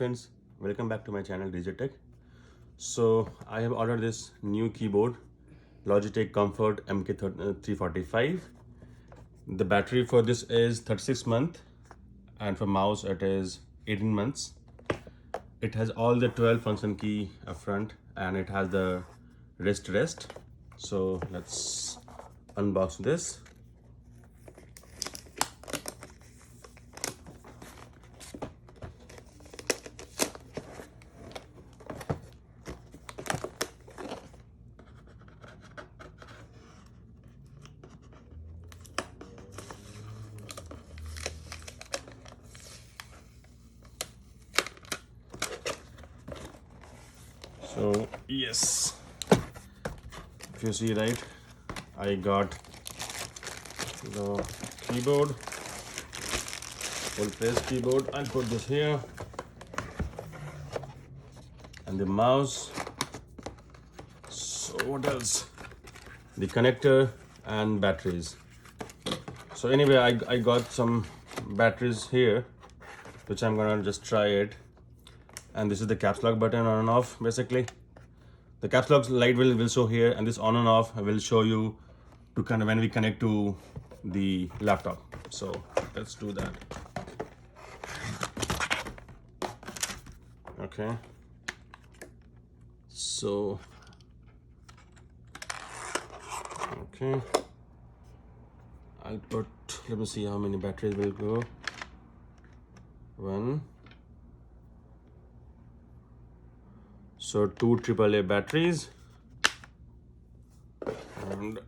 friends, welcome back to my channel Logitech. So I have ordered this new keyboard, Logitech Comfort MK345. The battery for this is 36 months and for mouse it is 18 months. It has all the 12 function key up front and it has the wrist rest. So let's unbox this. So yes, if you see right, I got the keyboard, full place keyboard. I'll put this here, and the mouse. So what else? The connector and batteries. So anyway, I got some batteries here, which I'm gonna just try it. And this is the caps lock button, on and off. Basically the caps lock light will show here, and this on and off will show you to kind of when we connect to the laptop. So let's do that. Okay, so okay, I'll put, let me see how many batteries will go. One. So 2 AAA batteries, and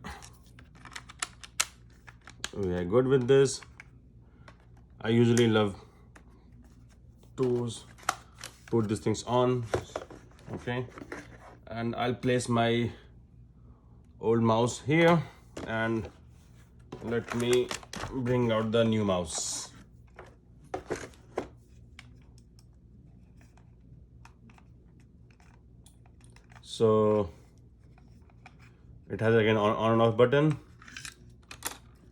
we are good with this. I usually love to put these things on. Okay, and I'll place my old mouse here, and let me bring out the new mouse. So it has again on and off button,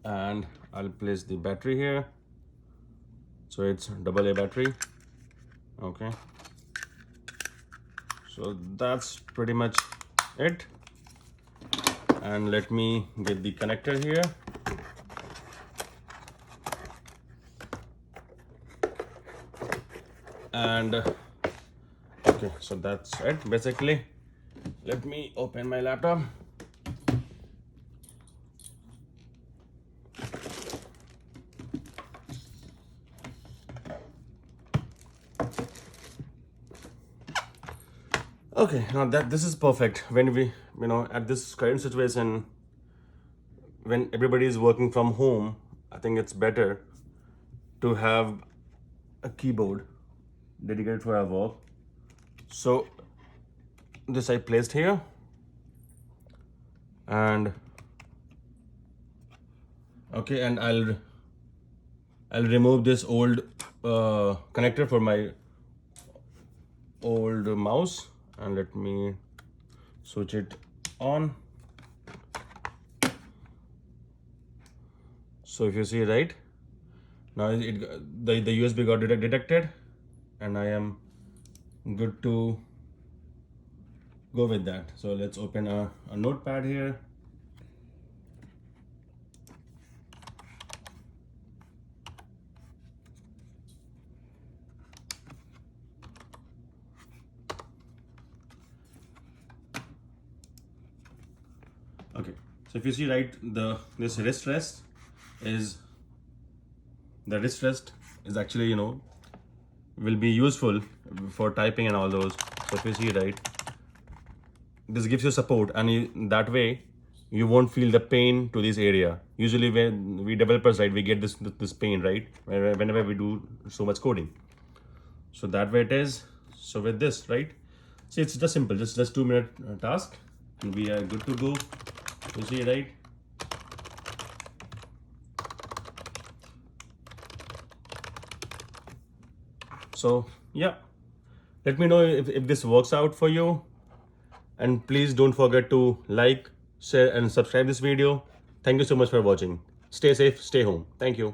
and I'll place the battery here. So it's AA battery. Okay, so that's pretty much it. And let me get the connector here. And okay, so that's it basically. Let me open my laptop. Okay, now this is perfect. When we, at this current situation, when everybody is working from home, I think it's better to have a keyboard dedicated for our work. So this I placed here, and okay, and I'll remove this old connector for my old mouse, and let me switch it on. So if you see right now, the USB got detected, and I am good to go with that. So let's open a notepad here. Okay, so if you see right, this wrist rest is actually, will be useful for typing and all those. So if you see right, this gives you support, and that way you won't feel the pain to this area. Usually when we developers, right, we get this pain, right, whenever we do so much coding. So that way it is. So with this, right, see, it's just simple, just 2-minute task, and we are good to go. You see right. So yeah, let me know if this works out for you. And please don't forget to like, share and subscribe this video. Thank you so much for watching. Stay safe, stay home. Thank you.